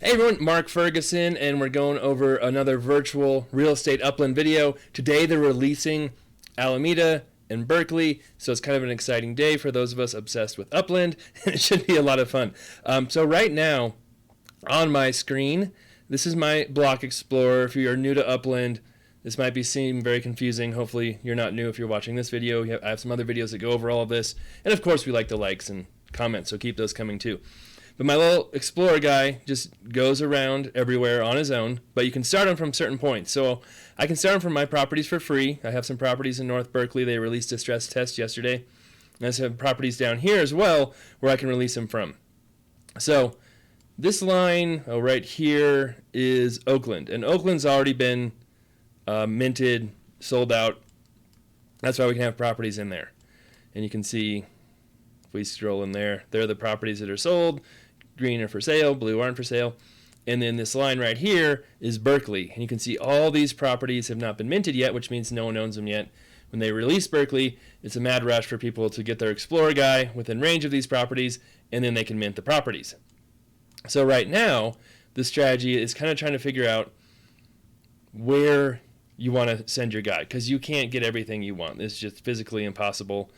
Hey everyone, Mark Ferguson, and we're going over another virtual real estate Upland video. Today they're releasing Alameda and Berkeley, so it's kind of an exciting day for those of us obsessed with Upland, and it should be a lot of fun. So right now, on my screen, this is my block explorer. If you are new to Upland, this might seem very confusing. Hopefully you're not new if you're watching this video. I have some other videos that go over all of this, and of course we like the likes and comments, so keep those coming too. But my little explorer guy just goes around everywhere on his own, but you can start him from certain points. So I can start him from my properties for free. I have some properties in North Berkeley. They released a stress test yesterday. And I have properties down here as well where I can release them from. So this line right here is Oakland. And Oakland's already been minted, sold out. That's why we can have properties in there. And you can see, if we scroll in there, they're the properties that are sold. Green are for sale, blue aren't for sale. And then this line right here is Berkeley. And you can see all these properties have not been minted yet, which means no one owns them yet. When they release Berkeley, it's a mad rush for people to get their Explorer guy within range of these properties, and then they can mint the properties. So right now, the strategy is kind of trying to figure out where you want to send your guy, because you can't get everything you want. It's just physically impossible.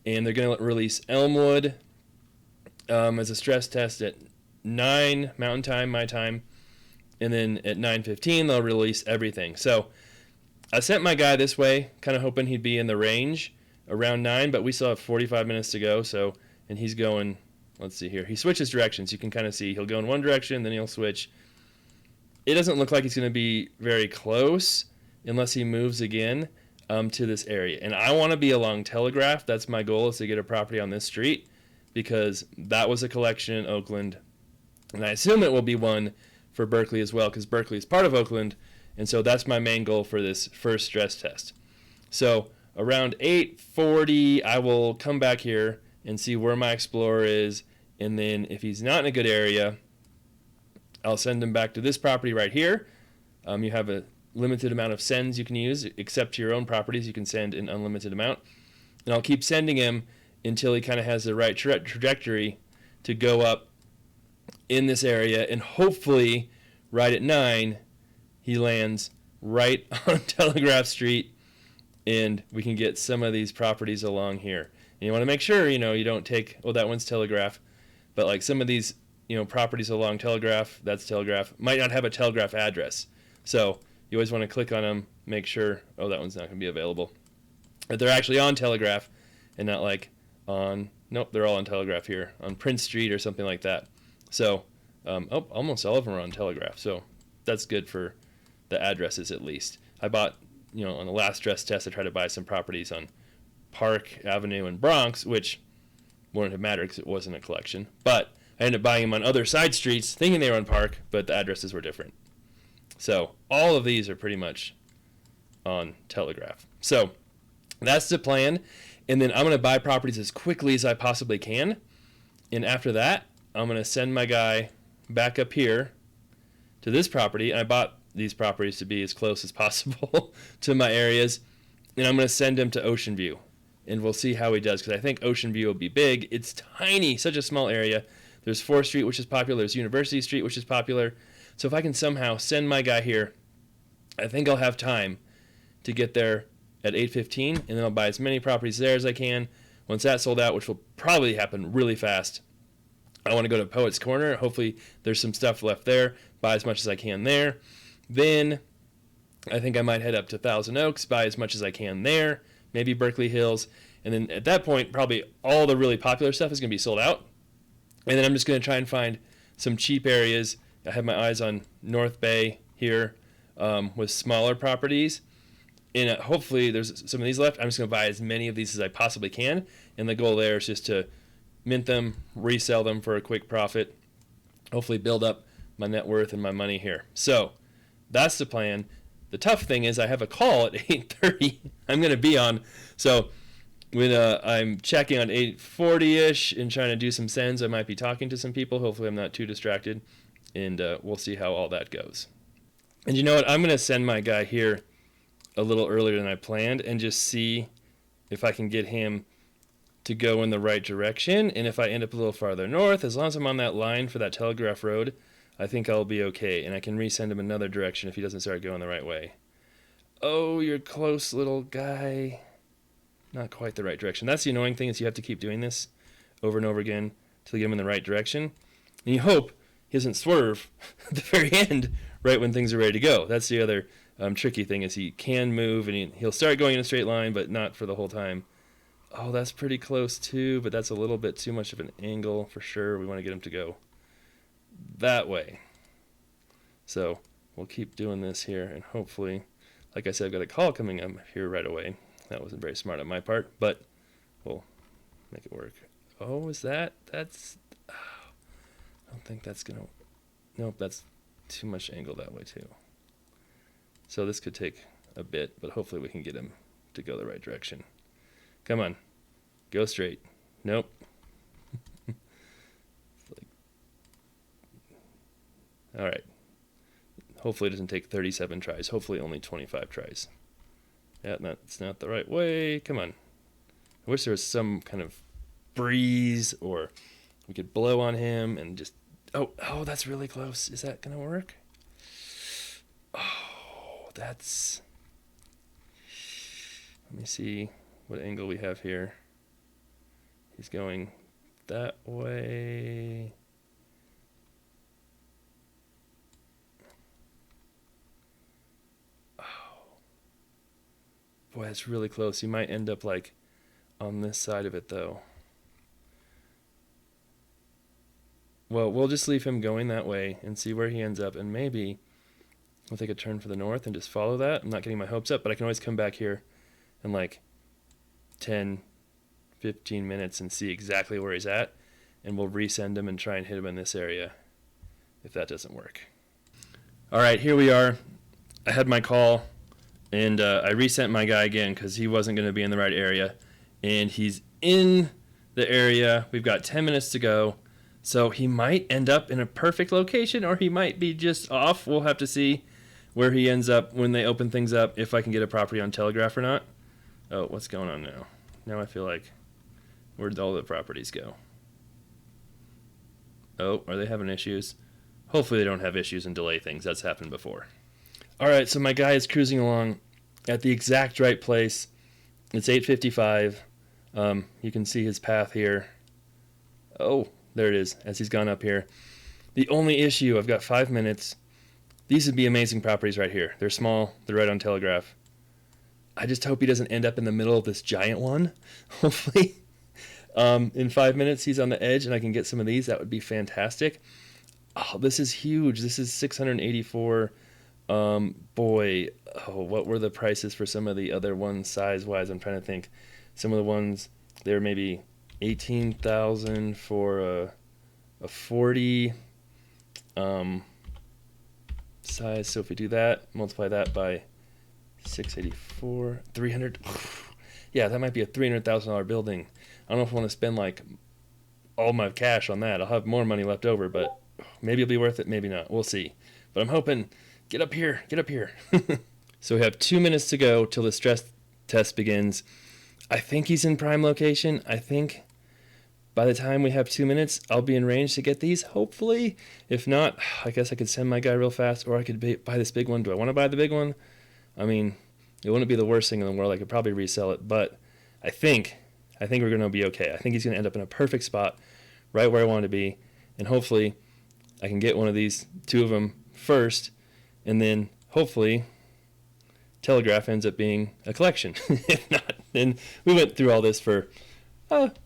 And they're going to release Elmwood as a stress test at 9 Mountain Time, my time, and then at 9:15 they'll release everything. So I sent my guy this way, kind of hoping he'd be in the range around 9, but we still have 45 minutes to go. So, and he's going, let's see here, he switches directions. You can kind of see he'll go in one direction, then he'll switch. It doesn't look like he's going to be very close unless he moves again to this area. And I want to be along Telegraph. That's my goal, is to get a property on this street, because that was a collection in Oakland. And I assume it will be one for Berkeley as well, because Berkeley is part of Oakland. And so that's my main goal for this first stress test. So around 8:40, I will come back here and see where my Explorer is. And then if he's not in a good area, I'll send him back to this property right here. You have a limited amount of sends you can use, except to your own properties. You can send an unlimited amount. And I'll keep sending him until he kind of has the right trajectory to go up in this area. And hopefully, right at 9, he lands right on Telegraph Street, and we can get some of these properties along here. And you want to make sure, you don't take, oh, that one's Telegraph, but like some of these, properties along Telegraph, that's Telegraph, might not have a Telegraph address. So you always want to click on them, make sure, oh, that one's not going to be available. But they're actually on Telegraph and not like on, nope, they're all on Telegraph here, on Prince Street or something like that. So, almost all of them are on Telegraph. So that's good for the addresses at least. I bought, on the last stress test, I tried to buy some properties on Park Avenue and Bronx, which wouldn't have mattered because it wasn't a collection. But I ended up buying them on other side streets, thinking they were on Park, but the addresses were different. So all of these are pretty much on Telegraph. So that's the plan. And then I'm going to buy properties as quickly as I possibly can. And after that, I'm going to send my guy back up here to this property. And I bought these properties to be as close as possible to my areas. And I'm going to send him to Ocean View. And we'll see how he does, because I think Ocean View will be big. It's tiny, such a small area. There's 4th Street, which is popular. There's University Street, which is popular. So if I can somehow send my guy here, I think I'll have time to get there at 8:15, and then I'll buy as many properties there as I can. Once that's sold out, which will probably happen really fast, I want to go to Poets Corner. Hopefully there's some stuff left there. Buy as much as I can there. Then I think I might head up to Thousand Oaks, buy as much as I can there. Maybe Berkeley Hills. And then at that point, probably all the really popular stuff is going to be sold out. And then I'm just going to try and find some cheap areas. I have my eyes on North Bay here with smaller properties. And hopefully there's some of these left. I'm just going to buy as many of these as I possibly can. And the goal there is just to mint them, resell them for a quick profit, hopefully build up my net worth and my money here. So that's the plan. The tough thing is I have a call at 8:30 I'm going to be on. So when I'm checking on 8:40-ish and trying to do some sends, I might be talking to some people. Hopefully I'm not too distracted. And we'll see how all that goes. And you know what? I'm going to send my guy here a little earlier than I planned and just see if I can get him to go in the right direction. And if I end up a little farther north, as long as I'm on that line for that Telegraph Road, I think I'll be okay, and I can resend him another direction if he doesn't start going the right way. Oh, you're close, little guy. Not quite the right direction. That's the annoying thing, is you have to keep doing this over and over again till you get him in the right direction. And you hope he doesn't swerve at the very end right when things are ready to go. That's the other tricky thing, is he can move, and he'll start going in a straight line, but not for the whole time. Oh, that's pretty close too, but that's a little bit too much of an angle for sure. We want to get him to go that way. So we'll keep doing this here, and hopefully, like I said, I've got a call coming up here right away. That wasn't very smart on my part, but we'll make it work. Oh, is that? That's... Oh, I don't think that's going to... Nope, that's too much angle that way too. So this could take a bit, but hopefully we can get him to go the right direction. Come on. Go straight. Nope. All right. Hopefully it doesn't take 37 tries. Hopefully only 25 tries. Yeah, that's not the right way. Come on. I wish there was some kind of breeze, or we could blow on him and just... Oh, that's really close. Is that going to work? Oh, that's... Let me see what angle we have here. He's going that way. Boy, that's really close. You might end up like on this side of it though. Well, we'll just leave him going that way and see where he ends up, and maybe we'll take a turn for the north and just follow that. I'm not getting my hopes up, but I can always come back here in like 10, 15 minutes and see exactly where he's at, and we'll resend him and try and hit him in this area if that doesn't work. All right, here we are. I had my call. And I resent my guy again because he wasn't going to be in the right area. And he's in the area. We've got 10 minutes to go. So he might end up in a perfect location, or he might be just off. We'll have to see where he ends up when they open things up, if I can get a property on Telegraph or not. Oh, what's going on now? Now I feel like, where'd all the properties go? Oh, are they having issues? Hopefully they don't have issues and delay things. That's happened before. All right, so my guy is cruising along at the exact right place. It's 8:55. You can see his path here. Oh, there it is, as he's gone up here. The only issue, I've got 5 minutes. These would be amazing properties right here. They're small. They're right on Telegraph. I just hope he doesn't end up in the middle of this giant one, hopefully. In 5 minutes, he's on the edge, and I can get some of these. That would be fantastic. Oh, this is huge. This is 684. Boy, what were the prices for some of the other ones size-wise? I'm trying to think. Some of the ones, they're maybe 18,000 for a 40 size. So if we do that, multiply that by 684, 300. Yeah, that might be a $300,000 building. I don't know if I want to spend like all my cash on that. I'll have more money left over, but maybe it'll be worth it, maybe not. We'll see. But I'm hoping... Get up here. Get up here. So we have 2 minutes to go till the stress test begins. I think he's in prime location. I think by the time we have 2 minutes, I'll be in range to get these, hopefully. If not, I guess I could send my guy real fast, or I could buy this big one. Do I want to buy the big one? I mean, it wouldn't be the worst thing in the world. I could probably resell it, but I think we're going to be okay. I think he's going to end up in a perfect spot right where I want to be, and hopefully I can get one of these, two of them first, and then hopefully Telegraph ends up being a collection. If not, then we went through all this for,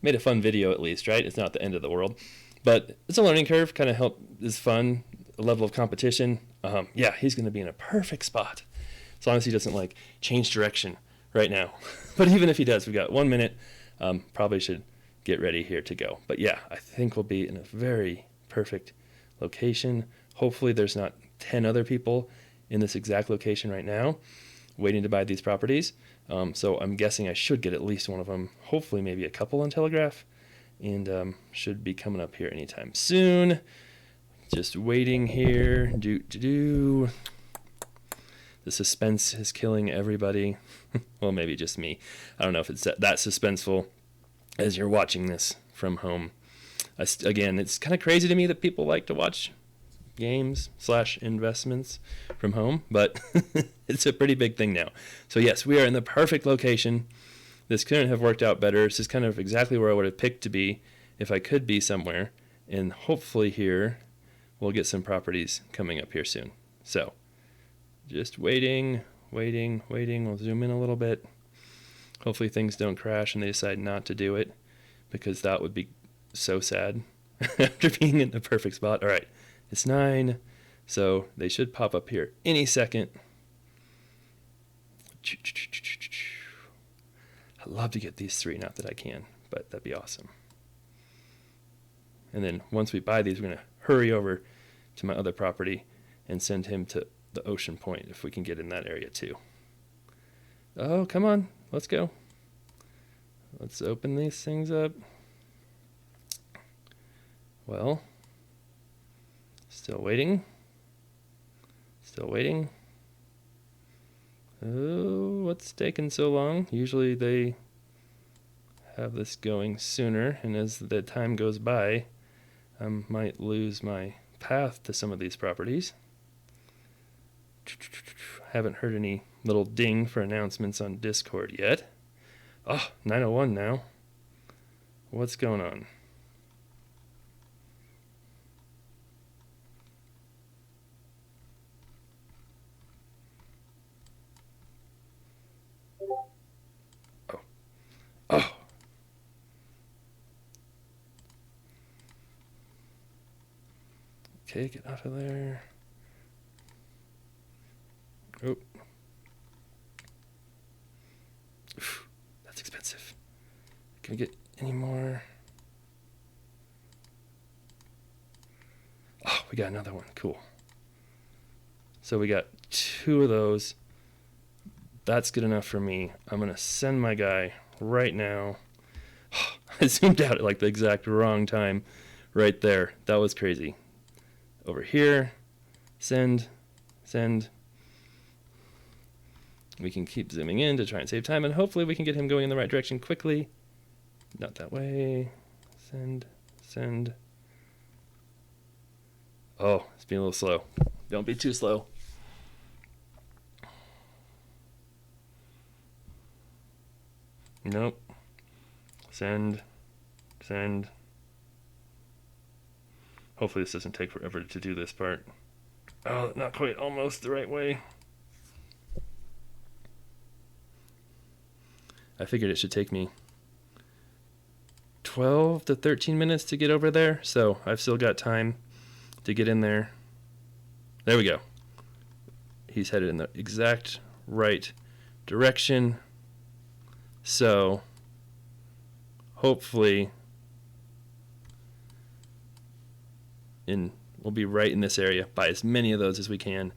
made a fun video at least, right? It's not the end of the world. But it's a learning curve, kind of is fun, a level of competition. Yeah, he's going to be in a perfect spot. As long as he doesn't like change direction right now. But even if he does, we've got 1 minute. Probably should get ready here to go. But yeah, I think we'll be in a very perfect location. Hopefully there's not 10 other people in this exact location right now waiting to buy these properties. So I'm guessing I should get at least one of them, hopefully maybe a couple on Telegraph, and should be coming up here anytime soon. Just waiting here. The suspense is killing everybody. Well, maybe just me. I don't know if it's that suspenseful as you're watching this from home. Again, it's kind of crazy to me that people like to watch games / investments from home, but it's a pretty big thing now. So yes, we are in the perfect location. This couldn't have worked out better. This is kind of exactly where I would have picked to be if I could be somewhere. And hopefully here we'll get some properties coming up here soon. So just waiting. We'll zoom in a little bit. Hopefully things don't crash and they decide not to do it, because that would be so sad after being in the perfect spot. All right, it's 9, so they should pop up here any second. I'd love to get these 3, not that I can, but that'd be awesome. And then once we buy these, we're going to hurry over to my other property and send him to the Ocean Point if we can get in that area too. Oh, come on. Let's go. Let's open these things up. Well, still waiting. Oh, what's taking so long? Usually they have this going sooner, and as the time goes by, I might lose my path to some of these properties. Haven't heard any little ding for announcements on Discord yet. Oh, 9:01 now. What's going on? Oh. Okay, get out of there. Oh. That's expensive. Can we get any more? Oh, we got another one. Cool. So we got 2 of those. That's good enough for me. I'm going to send my guy right now. I zoomed out at like the exact wrong time right there. That was crazy. Over here. Send. We can keep zooming in to try and save time, and hopefully we can get him going in the right direction quickly. Not that way. Send. Oh, it's being a little slow. Don't be too slow. Nope. Send. Hopefully this doesn't take forever to do this part. Oh, not quite almost the right way. I figured it should take me 12 to 13 minutes to get over there, so I've still got time to get in there. There we go. He's headed in the exact right direction. So hopefully we'll be right in this area, buy as many of those as we can,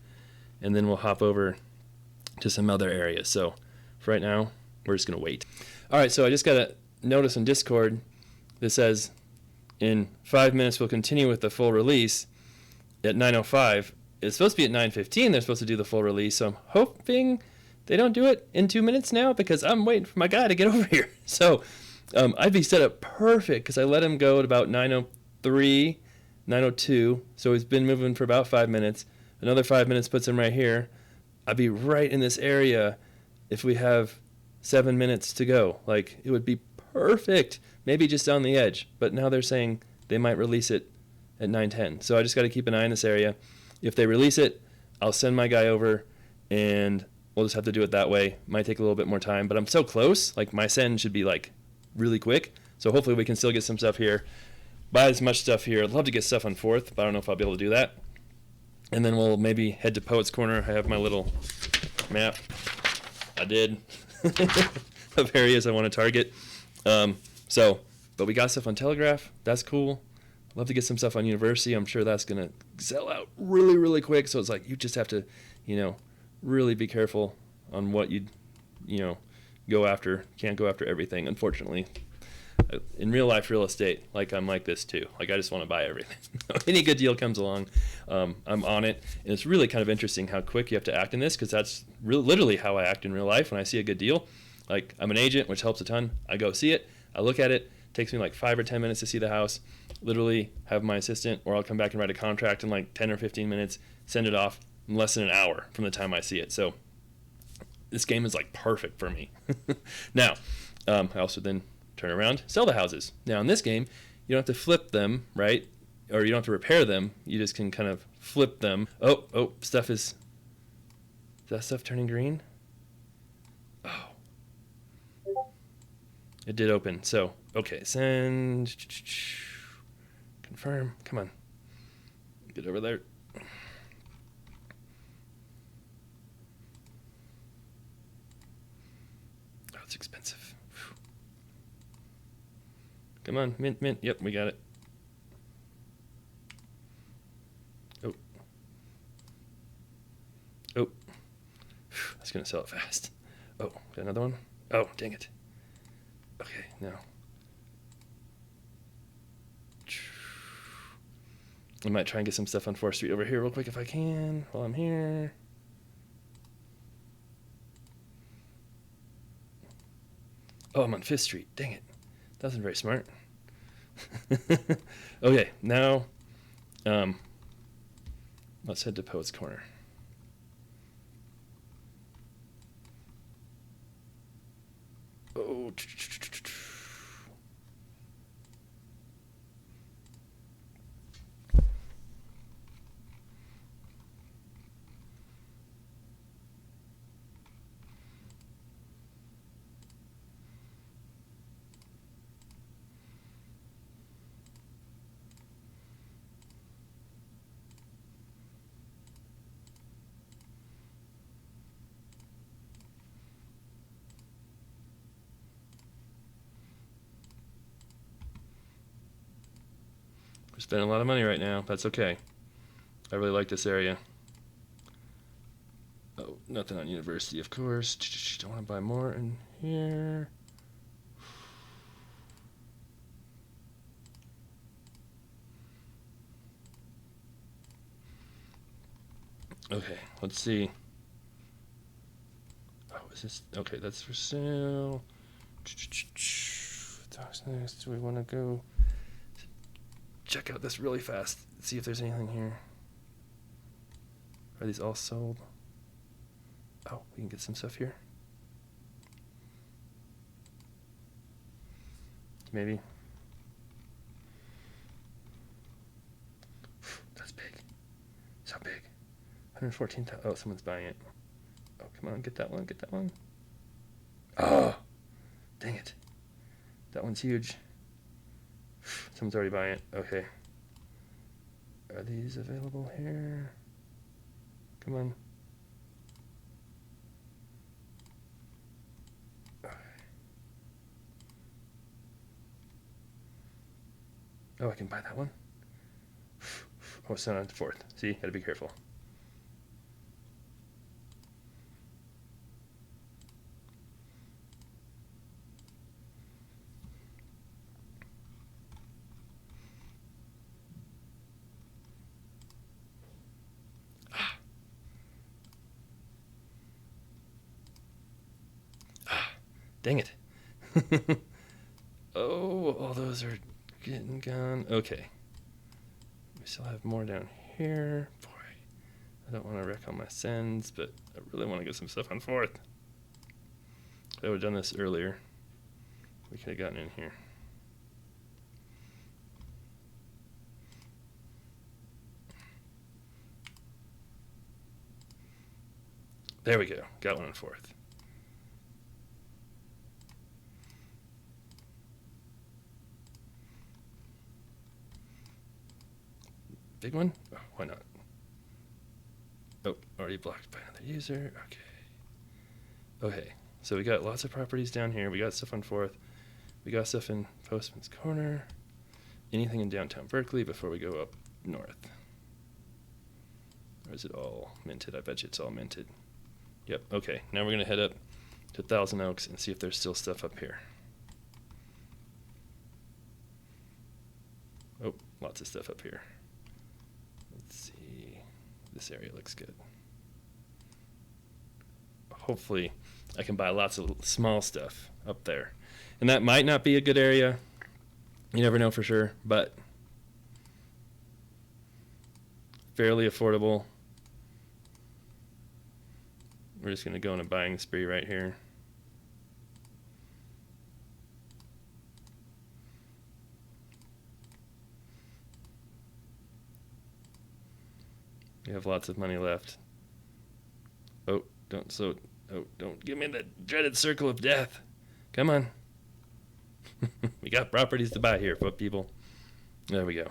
and then we'll hop over to some other areas. So for right now, we're just going to wait. All right, so I just got a notice on Discord that says in 5 minutes we'll continue with the full release at 9:05. It's supposed to be at 9:15. They're supposed to do the full release, so I'm hoping they don't do it in 2 minutes now, because I'm waiting for my guy to get over here. So I'd be set up perfect, because I let him go at about 9:03, 9:02. So he's been moving for about 5 minutes. Another 5 minutes puts him right here. I'd be right in this area if we have 7 minutes to go. Like, it would be perfect. Maybe just on the edge. But now they're saying they might release it at 9:10. So I just got to keep an eye in this area. If they release it, I'll send my guy over, and we'll just have to do it that way. Might take a little bit more time, but I'm so close. Like, my send should be like really quick. So hopefully we can still get some stuff here. Buy as much stuff here. I'd love to get stuff on 4th, but I don't know if I'll be able to do that. And then we'll maybe head to Poets Corner. I have my little map. I did. Of areas I want to target. But we got stuff on Telegraph. That's cool. Love to get some stuff on University. I'm sure that's going to sell out really, really quick. So it's like you just have to, really be careful on what you go after. Can't go after everything, unfortunately. In real life real estate, like I'm like this too. Like I just want to buy everything. Any good deal comes along, I'm on it. And it's really kind of interesting how quick you have to act in this, because that's literally how I act in real life when I see a good deal. Like I'm an agent, which helps a ton. I go see it. I look at it. It takes me like 5 or 10 minutes to see the house. literally have my assistant, or I'll come back and write a contract in like 10 or 15 minutes, send it off in less than an hour from the time I see it. So this game is like perfect for me. Now, I also then turn around, sell the houses. Now in this game, you don't have to flip them, right? Or you don't have to repair them. You just can kind of flip them. Oh, is that stuff turning green? Oh. It did open. So, okay, send. Confirm. Come on. Get over there. Oh, it's expensive. Whew. Come on, mint. Yep, we got it. Oh. That's going to sell it fast. Oh, got another one? Oh, dang it. Okay, now. I might try and get some stuff on 4th Street over here real quick if I can while I'm here. Oh, I'm on 5th Street. Dang it. That wasn't very smart. Okay, now let's head to Poets Corner. Oh, we're spending a lot of money right now. That's okay. I really like this area. Oh, nothing on University, of course. Don't want to buy more in here. Okay, let's see. Oh, is this? Okay, that's for sale. Talks next. Do we want to go check out this really fast? See if there's anything here. Are these all sold? Oh, we can get some stuff here. Maybe. That's big. So big. 114,000. Oh, someone's buying it. Oh, come on, get that one, get that one. Oh, dang it. That one's huge. Someone's already buying it. Okay. Are these available here? Come on. Oh, I can buy that one? Oh, it's not on 4th. See, gotta be careful. Dang it. Oh, all those are getting gone. Okay. We still have more down here. Boy, I don't want to wreck all my sends, but I really want to get some stuff on 4th. If I would have done this earlier, we could have gotten in here. There we go. Got one on 4th. Big one? Oh, why not? Oh, already blocked by another user. Okay, so we got lots of properties down here. We got stuff on 4th. We got stuff in Postman's Corner. Anything in downtown Berkeley before we go up north? Or is it all minted? I bet you it's all minted. Yep, okay. Now we're going to head up to Thousand Oaks and see if there's still stuff up here. Oh, lots of stuff up here. Let's see. This area looks good. Hopefully, I can buy lots of small stuff up there. And that might not be a good area. You never know for sure, but fairly affordable. We're just going to go on a buying spree right here. We have lots of money left. Oh, don't give me the dreaded circle of death. Come on. We got properties to buy here, people. There we go.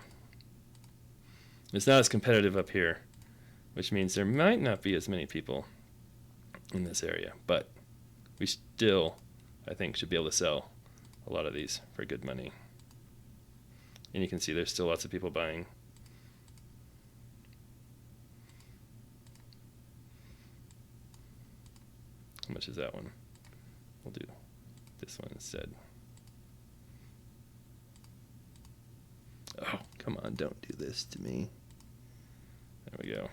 It's not as competitive up here, which means there might not be as many people in this area, but we still, I think, should be able to sell a lot of these for good money. And you can see there's still lots of people buying. How much is that one? We'll do this one instead. Oh, come on, don't do this to me. There we go.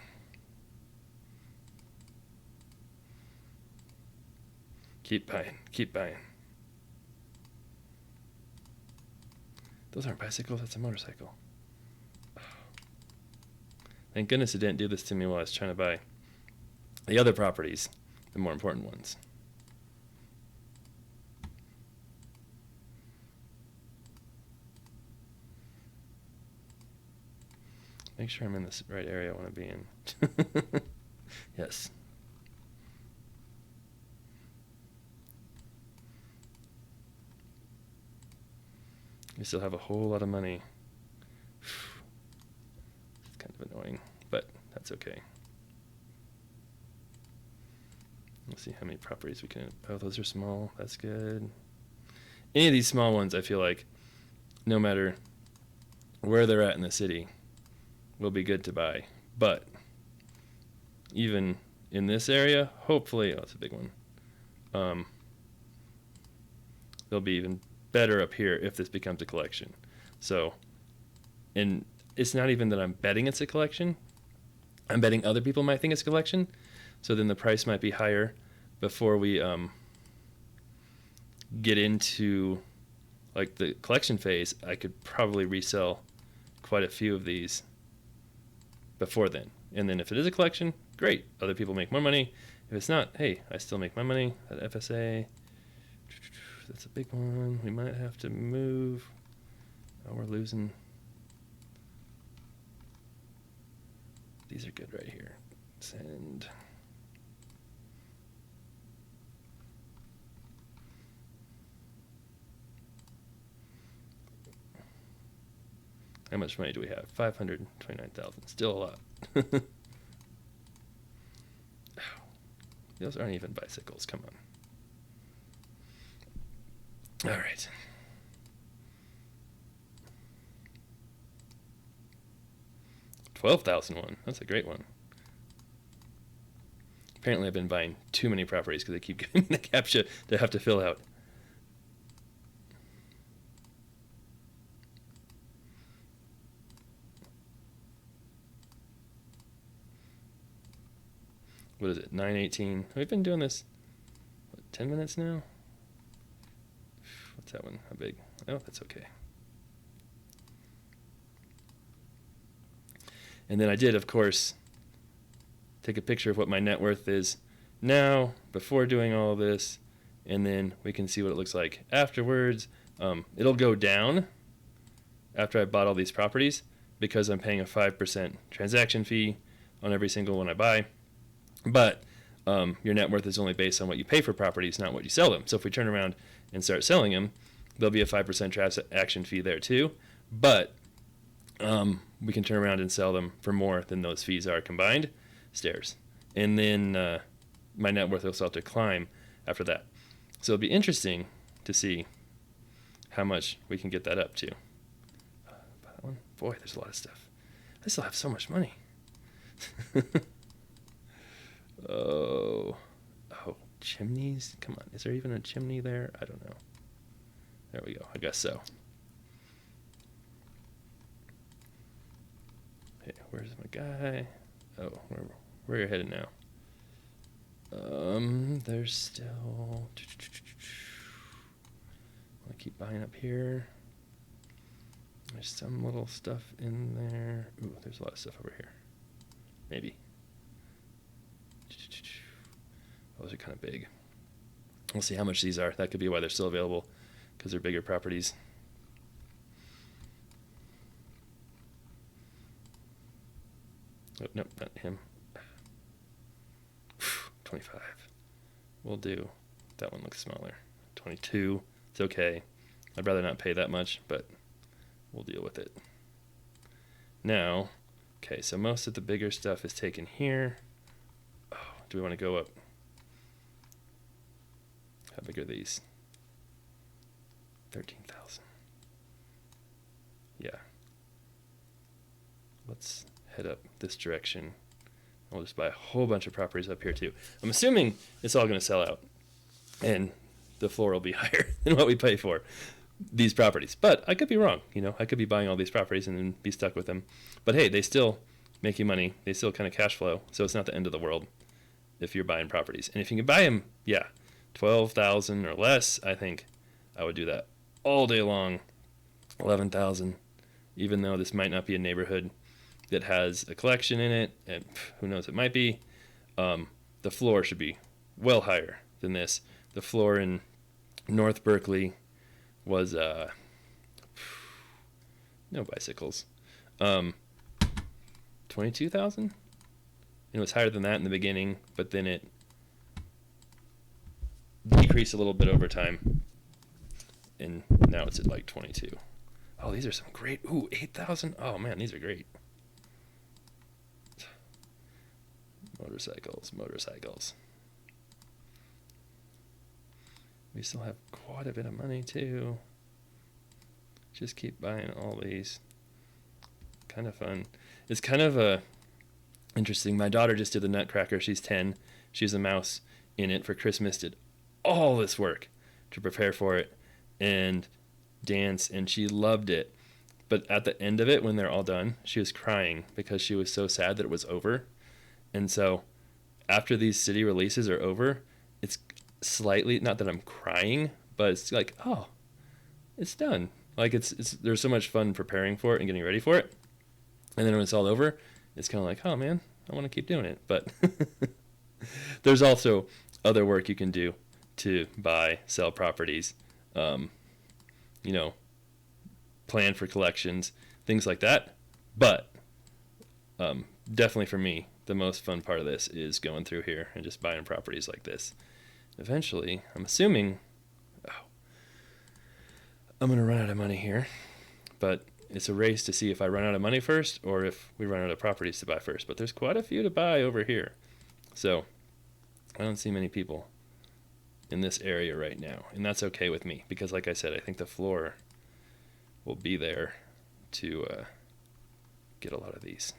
Keep buying, keep buying. Those aren't bicycles, that's a motorcycle. Oh. Thank goodness it didn't do this to me while I was trying to buy the other properties, the more important ones. Make sure I'm in this right area I want to be in. Yes. We still have a whole lot of money. It's kind of annoying, but that's okay. Let's see how many properties we can. Oh, those are small. That's good. Any of these small ones, I feel like, no matter where they're at in the city, will be good to buy. But even in this area, hopefully, oh, it's a big one. They'll be even better up here if this becomes a collection. So, and it's not even that I'm betting it's a collection. I'm betting other people might think it's a collection. So then the price might be higher before we get into like the collection phase. I could probably resell quite a few of these before then. And then if it is a collection, great. Other people make more money. If it's not, hey, I still make my money. That FSA, that's a big one. We might have to move. Oh, we're losing. These are good right here. Send. How much money do we have? 529,000. Still a lot. Those aren't even bicycles. Come on. All right. $12,001. That's a great one. Apparently, I've been buying too many properties because they keep giving me the CAPTCHA to have to fill out. What is it? 9:18. We've been doing this, what, 10 minutes now? What's that one? How big? Oh, that's okay. And then I did, of course, take a picture of what my net worth is now, before doing all of this, and then we can see what it looks like afterwards. It'll go down after I bought all these properties because I'm paying a 5% transaction fee on every single one I buy. But your net worth is only based on what you pay for properties, not what you sell them. So if we turn around and start selling them, there'll be a 5% transaction fee there too. But we can turn around and sell them for more than those fees are combined. Stairs. And then my net worth will start to climb after that. So it'll be interesting to see how much we can get that up to. That one? Boy, there's a lot of stuff. I still have so much money. Oh, chimneys? Come on, is there even a chimney there? I don't know. There we go, I guess so. Hey, where's my guy? Oh, where are you headed now? There's still... I keep buying up here. There's some little stuff in there. Ooh, there's a lot of stuff over here. maybe. Those are kind of big. We'll see how much these are. That could be why they're still available, because they're bigger properties. Oh, nope, not him. 25. We'll do. That one looks smaller. 22. It's okay. I'd rather not pay that much, but we'll deal with it. Now, okay, so most of the bigger stuff is taken here. Oh, do we want to go up? How big are these? 13,000. Yeah. Let's head up this direction. We'll just buy a whole bunch of properties up here too. I'm assuming it's all going to sell out, and the floor will be higher than what we pay for these properties. But I could be wrong. You know, I could be buying all these properties and then be stuck with them. But hey, they still make you money. They still kind of cash flow. So it's not the end of the world if you're buying properties. And if you can buy them, yeah, 12,000 or less, I think I would do that all day long. 11,000, even though this might not be a neighborhood that has a collection in it, and who knows, it might be. The floor should be well higher than this. The floor in North Berkeley was no bicycles, 22,000. It was higher than that in the beginning, but then it decreased a little bit over time, and now it's at like 22. Oh, these are some great. Ooh, 8,000. Oh man, these are great. Motorcycles. We still have quite a bit of money too. Just keep buying all these. Kind of fun. It's kind of interesting. My daughter just did the Nutcracker. She's 10. She's a mouse in it for Christmas. Did all this work to prepare for it and dance, and she loved it. But at the end of it, when they're all done, she was crying because she was so sad that it was over. And so after these city releases are over, it's slightly, not that I'm crying, but it's like, oh, it's done. Like it's there's so much fun preparing for it and getting ready for it. And then when it's all over, it's kind of like, oh man, I want to keep doing it. But there's also other work you can do to buy, sell properties, you know, plan for collections, things like that. But definitely for me, the most fun part of this is going through here and just buying properties like this. Eventually, I'm assuming, I'm going to run out of money here, but it's a race to see if I run out of money first or if we run out of properties to buy first. But there's quite a few to buy over here. So I don't see many people in this area right now, and that's okay with me because, like I said, I think the floor will be there to get a lot of these.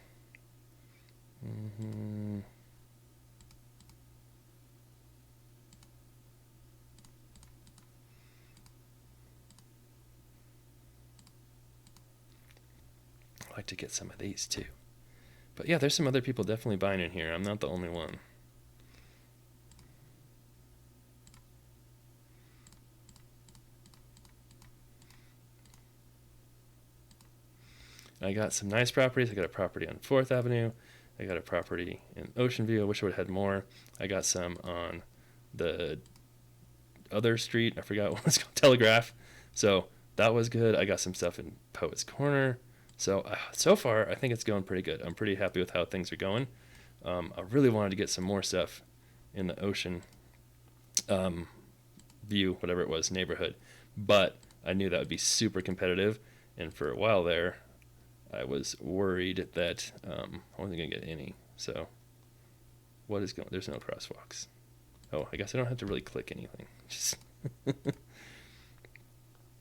I'd like to get some of these too. But yeah, there's some other people definitely buying in here. I'm not the only one. I got some nice properties. I got a property on 4th Avenue. I got a property in Ocean View. I wish I would have had more. I got some on the other street. I forgot what it's called, Telegraph. So that was good. I got some stuff in Poets Corner. So so far, I think it's going pretty good. I'm pretty happy with how things are going. I really wanted to get some more stuff in the Ocean View, whatever it was, neighborhood. But I knew that would be super competitive. And for a while there, I was worried that I wasn't going to get any. So what is going? There's no crosswalks. Oh, I guess I don't have to really click anything. Just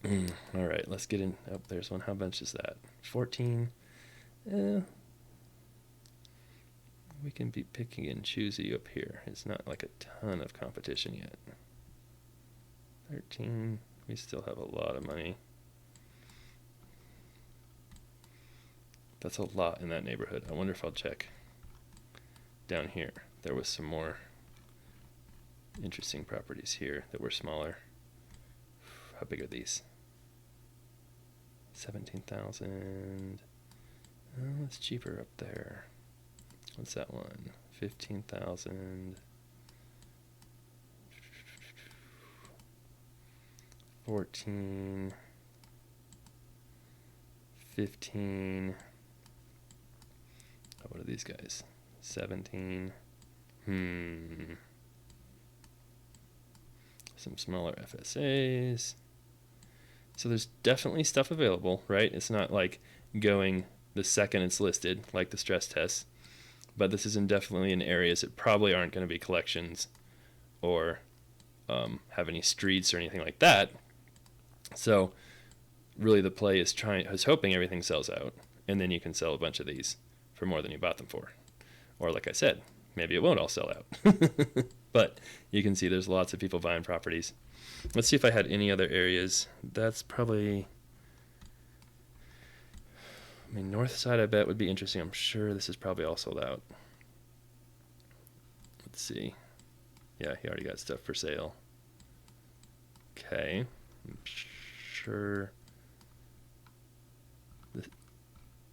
all right, let's get in. Oh, there's one. How much is that? 14. We can be picky and choosy up here. It's not like a ton of competition yet. 13. We still have a lot of money. That's a lot in that neighborhood. I wonder if I'll check down here. There was some more interesting properties here that were smaller. How big are these? 17,000. Oh, it's cheaper up there. What's that one? 15,000. 14. 15. Oh, what are these guys? 17. Some smaller FSAs. So there's definitely stuff available, right? It's not like going the second it's listed, like the stress tests. But this is definitely in areas that probably aren't going to be collections or have any streets or anything like that. So really the play is hoping everything sells out, and then you can sell a bunch of these for more than you bought them for. Or like I said, maybe it won't all sell out. But you can see there's lots of people buying properties. Let's see if I had any other areas. That's probably, I mean, north side I bet would be interesting. I'm sure this is probably all sold out. Let's see. Yeah, he already got stuff for sale. Okay. I'm sure the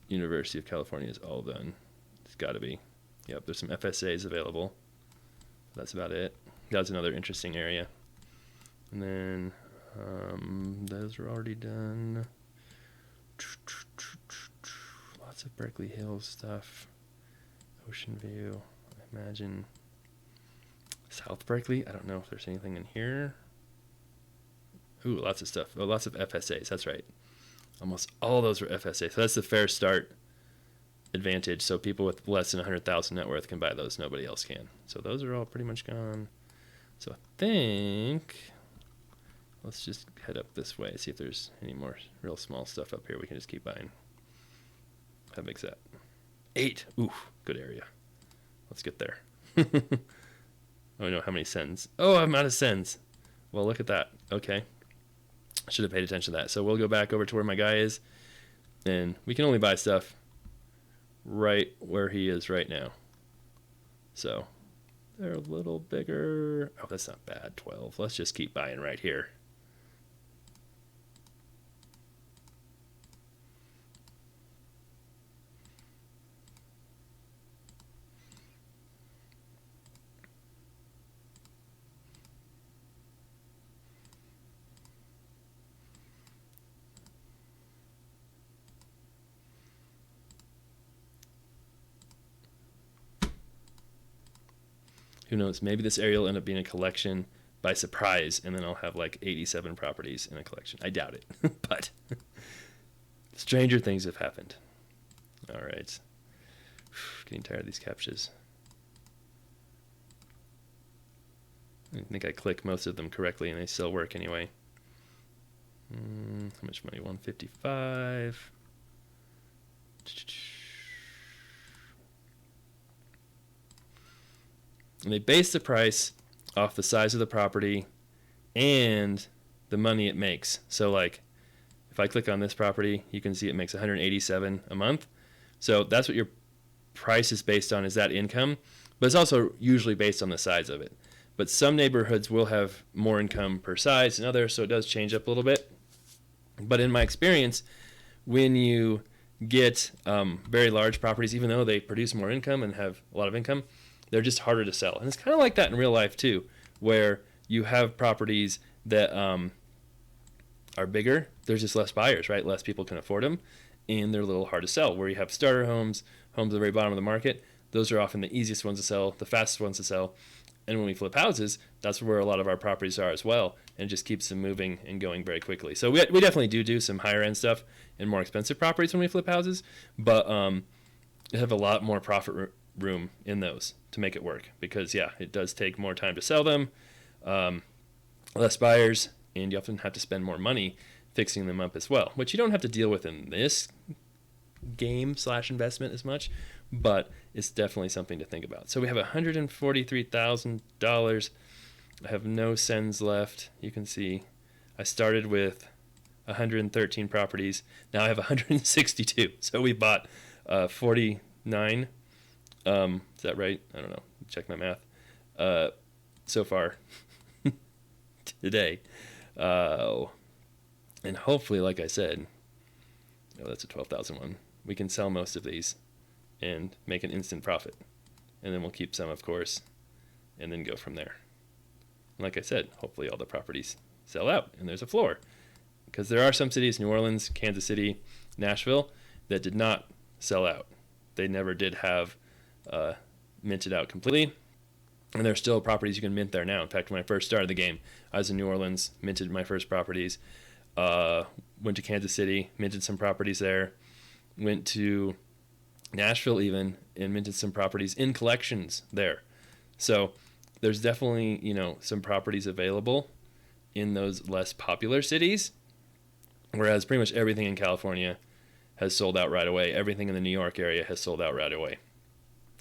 University of California is all done. It's got to be. Yep, there's some FSAs available. That's about it. That's another interesting area. And then those are already done. Lots of Berkeley Hills stuff. Ocean View. I imagine South Berkeley. I don't know if there's anything in here. Ooh, lots of stuff. Oh, lots of FSAs. That's right. Almost all those were FSAs. So that's the fair start advantage. So people with less than 100,000 net worth can buy those. Nobody else can. So those are all pretty much gone. So I think let's just head up this way, see if there's any more real small stuff up here we can just keep buying. How big's that? 8. Ooh, good area. Let's get there. Oh no, how many cents? Oh, I'm out of cents. Well, look at that. Okay. I should have paid attention to that. So we'll go back over to where my guy is, and we can only buy stuff right where he is right now. So they're a little bigger. Oh, that's not bad. 12. Let's just keep buying right here. Who knows? Maybe this area will end up being a collection by surprise, and then I'll have like 87 properties in a collection. I doubt it, but stranger things have happened. All right. Getting tired of these captchas. I think I click most of them correctly, and they still work anyway. How much money? 155. And they base the price off the size of the property and the money it makes. So like if I click on this property, you can see it makes $187 a month. So that's what your price is based on, is that income. But it's also usually based on the size of it. But some neighborhoods will have more income per size than others, so it does change up a little bit. But in my experience, when you get very large properties, even though they produce more income and have a lot of income, they're just harder to sell. And it's kind of like that in real life too, where you have properties that are bigger. There's just less buyers, right? Less people can afford them, and they're a little hard to sell. Where you have starter homes, homes at the very bottom of the market, those are often the easiest ones to sell, the fastest ones to sell. And when we flip houses, that's where a lot of our properties are as well, and it just keeps them moving and going very quickly. So we definitely do some higher end stuff and more expensive properties when we flip houses, but they have a lot more profit room in those to make it work, because yeah, it does take more time to sell them, less buyers, and you often have to spend more money fixing them up as well, which you don't have to deal with in this game / investment as much, but it's definitely something to think about. So we have $143,000. I have no cents left. You can see I started with 113 properties. Now I have 162. So we bought 49. Is that right? I don't know. Check my math. So far today. And hopefully, like I said, oh, that's a 12,000 one. We can sell most of these and make an instant profit. And then we'll keep some, of course, and then go from there. And like I said, hopefully all the properties sell out and there's a floor. Because there are some cities, New Orleans, Kansas City, Nashville, that did not sell out. They never did have minted out completely. And there's still properties you can mint there now. In fact, when I first started the game, I was in New Orleans, minted my first properties, went to Kansas City, minted some properties there, went to Nashville even, and minted some properties in collections there. So there's definitely, some properties available in those less popular cities, whereas pretty much everything in California has sold out right away. Everything in the New York area has sold out right away.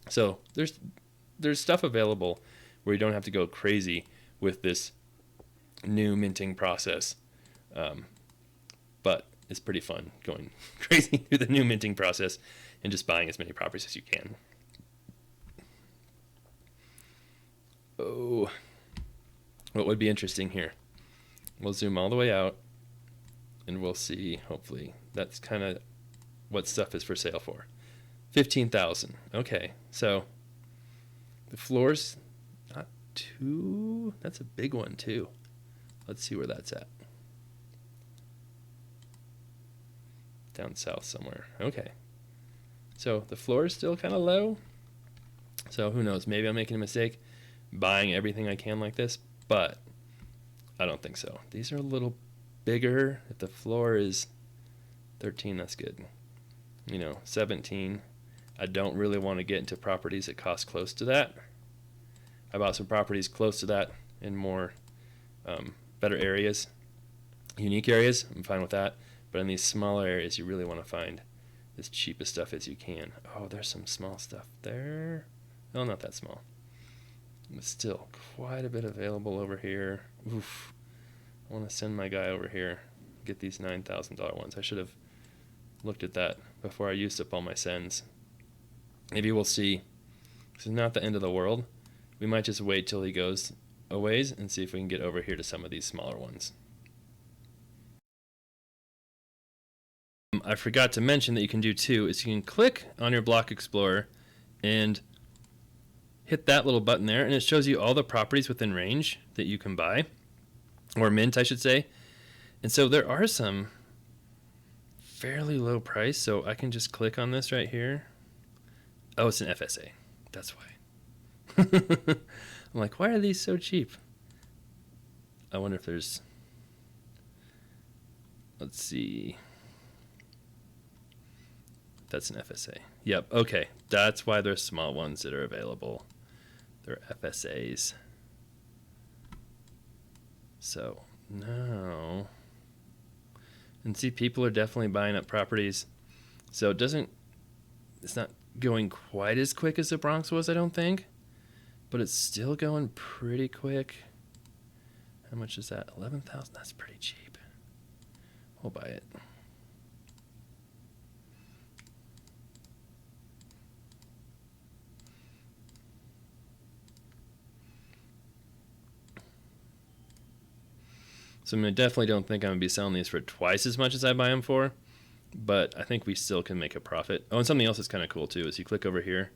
So there's stuff available where you don't have to go crazy with this new minting process. But it's pretty fun going crazy through the new minting process and just buying as many properties as you can. Oh, what would be interesting here? We'll zoom all the way out and we'll see, hopefully, that's kind of what stuff is for sale for. 15,000. Okay, so the floor's not too, that's a big one too. Let's see where that's at. Down south somewhere. Okay. So the floor is still kind of low. So who knows? Maybe I'm making a mistake buying everything I can like this, but I don't think so. These are a little bigger. If the floor is 13, that's good. 17. I don't really want to get into properties that cost close to that. I bought some properties close to that in more better areas, unique areas. I'm fine with that. But in these smaller areas, you really want to find as cheap as stuff as you can. Oh, there's some small stuff there. No, not that small. But still, quite a bit available over here. Oof. I want to send my guy over here, get these $9,000 ones. I should have looked at that before I used up all my sends. Maybe we'll see. This is not the end of the world. We might just wait till he goes a ways and see if we can get over here to some of these smaller ones. I forgot to mention that you can do too is you can click on your block explorer and hit that little button there, and it shows you all the properties within range that you can buy, or mint I should say. And so there are some fairly low price, so I can just click on this right here. Oh, it's an FSA. That's why. I'm like, why are these so cheap? I wonder if there's, let's see. That's an FSA. Yep, okay. That's why there's small ones that are available. They're FSAs. So, no. And see, people are definitely buying up properties. So it's not going quite as quick as the Bronx was, I don't think. But it's still going pretty quick. How much is that? 11,000? That's pretty cheap. We'll buy it. So I definitely don't think I'm going to be selling these for twice as much as I buy them for, but I think we still can make a profit. Oh, and something else that's kind of cool too is you click over here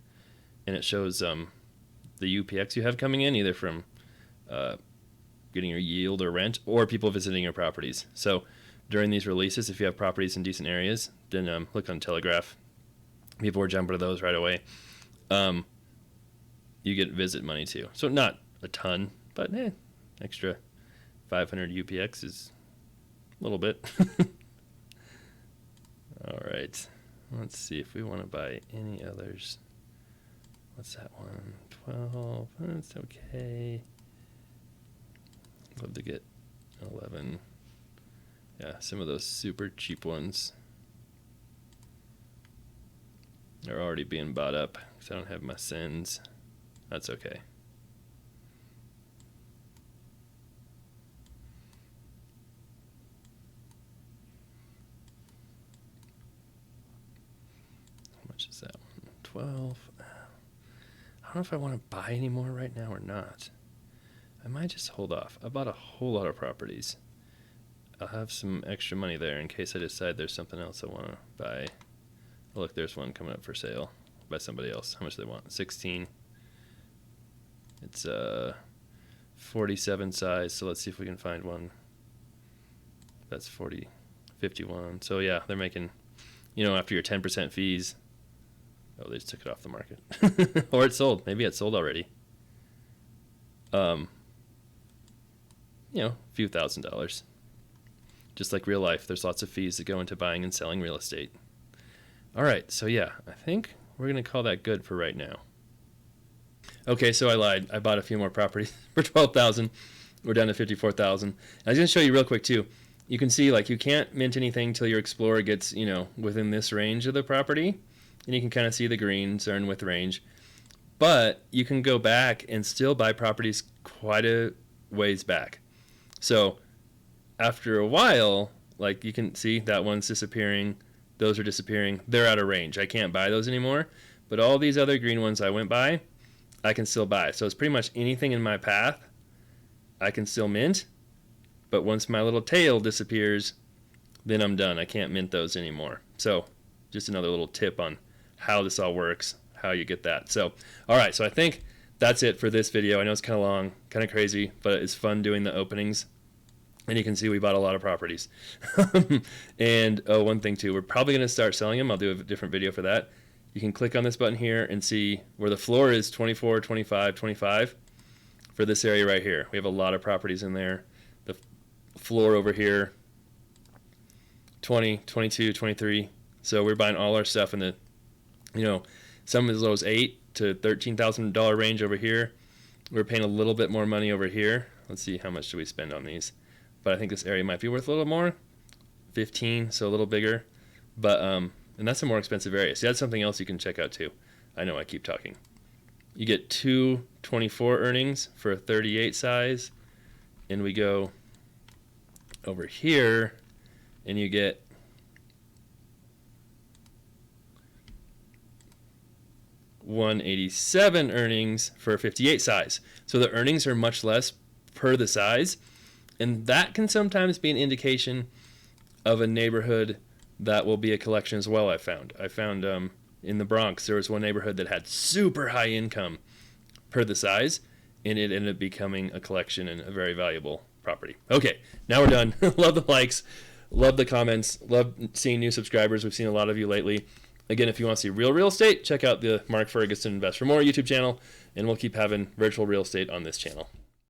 and it shows the UPX you have coming in, either from getting your yield or rent, or people visiting your properties. So during these releases, if you have properties in decent areas, then look on Telegraph. People are jumping to those right away. You get visit money too. So not a ton, but extra 500 UPX is a little bit. All right. Let's see if we want to buy any others. What's that one? 12. That's okay. Love to get 11. Yeah, some of those super cheap ones are already being bought up because I don't have my sends. That's okay. How much is that one? 12. I don't know if I want to buy any more right now or not. I might just hold off. I bought a whole lot of properties. I'll have some extra money there in case I decide there's something else I want to buy. Oh, look, there's one coming up for sale. by somebody else. How much do they want? 16. It's 47 size, so let's see if we can find one. That's 51. So yeah, they're making, you know, after your 10% fees. Oh, they just took it off the market. Or it's sold. Maybe it's sold already. You know, a few $1,000s. Just like real life, there's lots of fees that go into buying and selling real estate. All right, so yeah, I think we're going to call that good for right now. Okay, so I lied. I bought a few more properties for $12,000. We're down to $54,000. I was going to show you real quick too. You can see like you can't mint anything till your Explorer gets, you know, within this range of the property. And you can kind of see the greens are in with range. But you can go back and still buy properties quite a ways back. So after a while, like you can see that one's disappearing. Those are disappearing. They're out of range. I can't buy those anymore. But all these other green ones I went by, I can still buy. So it's pretty much anything in my path I can still mint. But once my little tail disappears, then I'm done. I can't mint those anymore. So just another little tip on how this all works, how you get that. So, all right. So I think that's it for this video. I know it's kind of long, kind of crazy, but it's fun doing the openings. And you can see we bought a lot of properties. And one thing too, we're probably going to start selling them. I'll do a different video for that. You can click on this button here and see where the floor is 24, 25, 25 for this area right here. We have a lot of properties in there. The floor over here, 20, 22, 23. So we're buying all our stuff in the, you know, some as low as $8,000 to $13,000 range over here. We're paying a little bit more money over here. Let's see, how much do we spend on these? But I think this area might be worth a little more. 15, so a little bigger. But and that's a more expensive area. So that's something else you can check out too. I know I keep talking. You get 2 24 earnings for a 38 size. And we go over here and you get $187 earnings for a 58 size. So the earnings are much less per the size. And that can sometimes be an indication of a neighborhood that will be a collection as well. I found in the Bronx, there was one neighborhood that had super high income per the size, and it ended up becoming a collection and a very valuable property. Okay, now we're done. Love the likes, love the comments, love seeing new subscribers. We've seen a lot of you lately. Again, if you want to see real estate, check out the Mark Ferguson Invest for More YouTube channel, and we'll keep having virtual real estate on this channel.